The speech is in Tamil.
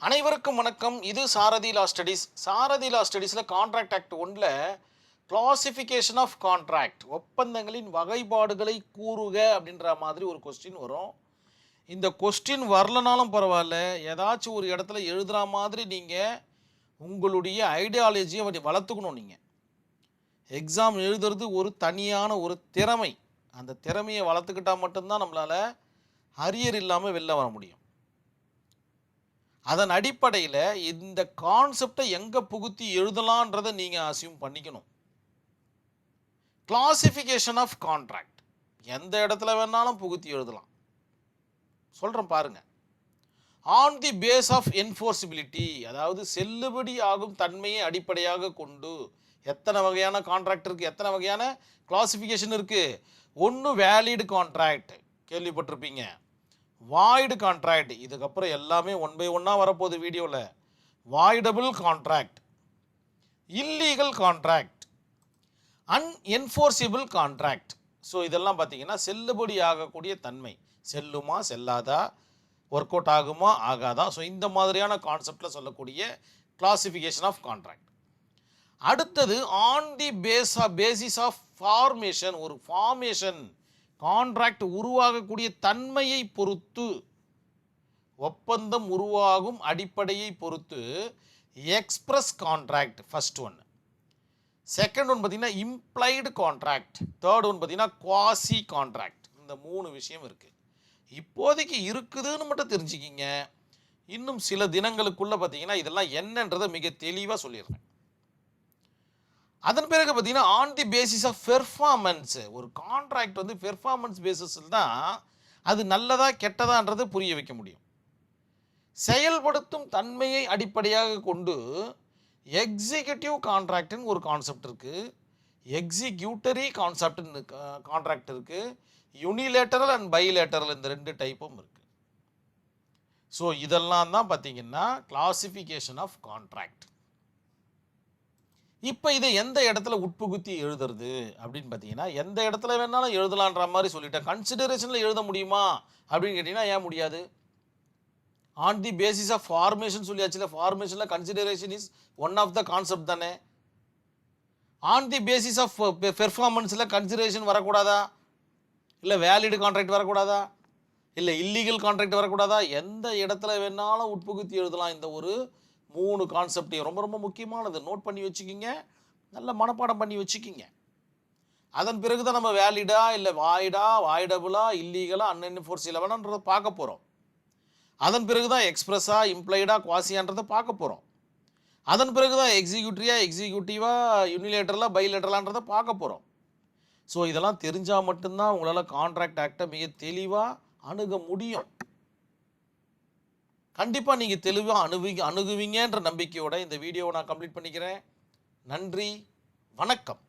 அனைவருக்கும் வணக்கம். இது சாரதி லா ஸ்டடீஸ். சாரதி லா ஸ்டடீஸில் கான்ட்ராக்ட் ஆக்ட் 1ல் கிளாசிஃபிகேஷன் ஆஃப் கான்ட்ராக்ட், ஒப்பந்தங்களின் வகைப்பாடுகளை கூறுக அப்படின்ற மாதிரி ஒரு கொஸ்டின் வரும். இந்த கொஸ்டின் வரலனாலும் பரவாயில்ல, ஏதாச்சும் ஒரு இடத்துல எழுதுகிற மாதிரி நீங்கள் உங்களுடைய ஐடியாலஜியை வளர்த்துக்கணும். நீங்கள் எக்ஸாம் எழுதுறது ஒரு தனியான ஒரு திறமை. அந்த திறமையை வளர்த்துக்கிட்டால் மட்டும்தான் நம்மளால் அரியர் இல்லாமல் வெளில வர முடியும். அதன் அடிப்படையில் இந்த கான்செப்டை எங்கே புகுத்தி எழுதலான்றதை நீங்கள் அசியூம் பண்ணிக்கணும். கிளாசிஃபிகேஷன் ஆஃப் கான்ட்ராக்ட் எந்த இடத்துல வேணாலும் புகுத்தி எழுதலாம். சொல்கிறேன் பாருங்கள். ஆன் தி பேஸ் ஆஃப் என்ஃபோர்சிபிலிட்டி, அதாவது செல்லுபடி ஆகும் தன்மையை அடிப்படையாக கொண்டு. எத்தனை வகையான கான்ட்ராக்ட் இருக்குது, எத்தனை வகையான கிளாசிஃபிகேஷன் இருக்குது? ஒன்று வேலிட் கான்ட்ராக்ட், கேள்விப்பட்டிருப்பீங்க. வாய்டு கான்ட்ராக்ட், இதுக்கப்புறம் எல்லாமே ஒன் பை ஒன்னாக வரப்போகுது வீடியோவில். Voidable contract, illegal contract, unenforceable contract. So இதெல்லாம் பார்த்தீங்கன்னா செல்லுபடி ஆகக்கூடிய தன்மை, செல்லுமா செல்லாதா, ஒர்க் அவுட் ஆகுமா ஆகாதா. ஸோ இந்த மாதிரியான கான்செப்டில் சொல்லக்கூடிய கிளாசிஃபிகேஷன் ஆஃப் கான்ட்ராக்ட். அடுத்தது on the basis of formation, ஒரு ஃபார்மேஷன் கான்ட்ராக்ட் உருவாகக்கூடிய தன்மையை பொறுத்து, ஒப்பந்தம் உருவாகும் அடிப்படையை பொறுத்து express contract first one. Second one பார்த்தீங்கன்னா இம்ப்ளைடு கான்ட்ராக்ட். தேர்ட் ஒன் பார்த்தீங்கன்னா குவாசி கான்ட்ராக்ட். இந்த 3 விஷயம் இருக்குது. இப்போதைக்கு இருக்குதுன்னு மட்டும் தெரிஞ்சுக்கிங்க. இன்னும் சில தினங்களுக்குள்ளே பார்த்தீங்கன்னா இதெல்லாம் என்னன்றதை மிக தெளிவாக சொல்லிடுறேன். அதன் பிறகு பார்த்தீங்கன்னா on the basis of performance, ஒரு கான்ட்ராக்ட் வந்து பெர்ஃபார்மன்ஸ் பேசிஸில் தான் அது நல்லதா கெட்டதான்றது புரிய வைக்க முடியும். செயல்படுத்தும் தன்மையை அடிப்படையாக கொண்டு எக்ஸிக்யூட்டிவ் கான்ட்ராக்ட்னு ஒரு கான்செப்ட் இருக்குது, எக்ஸிக்யூட்டரி கான்ட்ராக்ட் இருக்குது, யூனிலேட்டரல் அண்ட் பைலேட்டரல், இந்த 2 டைப்பும் இருக்குது. ஸோ இதெல்லாம் தான் பார்த்தீங்கன்னா கிளாசிஃபிகேஷன் ஆஃப் கான்ட்ராக்ட். இப்போ இதை எந்த இடத்துல உட்புகுத்தி எழுதுறது அப்படின்னு பார்த்தீங்கன்னா, எந்த இடத்துல வேணாலும் எழுதலான்ற மாதிரி சொல்லிட்டேன். கன்சிடரேஷனில் எழுத முடியுமா அப்படின்னு கேட்டிங்கன்னா ஏன் முடியாது? On the basis of formation சொல்லியாச்சுல, ஃபார்மேஷனில் consideration is one of the concept தானே. ஆன் தி பேசிஸ் ஆஃப் பெர்ஃபார்மன்ஸில் கன்சிடரேஷன் வரக்கூடாதா? இல்லை வேலிடு கான்ட்ராக்ட் வரக்கூடாதா? இல்லை இல்லீகல் கான்ட்ராக்ட் வரக்கூடாதா? எந்த இடத்துல வேணாலும் உட்புகுத்தி எழுதலாம். இந்த ஒரு 3 கான்செப்டையும் ரொம்ப ரொம்ப முக்கியமானது, நோட் பண்ணி வச்சுக்கிங்க, நல்ல மனப்பாடம் பண்ணி வச்சுக்கிங்க. அதன் பிறகு தான் நம்ம வேலிடா இல்லை வாய்டா, வாய்டபுளா, இல்லீகலா, அன்என்ஃபோர்சிபிளான்றதை பார்க்க போகிறோம். அதன் பிறகு தான் எக்ஸ்பிரஸா, இம்ப்ளைடா, குவாசியான்றதை பார்க்க போகிறோம். அதன் பிறகு தான் எக்ஸிக்யூட்டிவா, யூனிலேட்டரலா, பைலேட்டரலான்றதை பார்க்க போகிறோம். ஸோ இதெல்லாம் தெரிஞ்சால் மட்டும்தான் உங்களால் கான்ட்ராக்ட் ஆக்டை மிக தெளிவாக அணுக முடியும். கண்டிப்பாக நீங்கள் தெளிவாக அணுகுவீங்கன்ற நம்பிக்கையோட இந்த வீடியோவை நான் கம்ப்ளீட் பண்ணிக்கிறேன். நன்றி, வணக்கம்.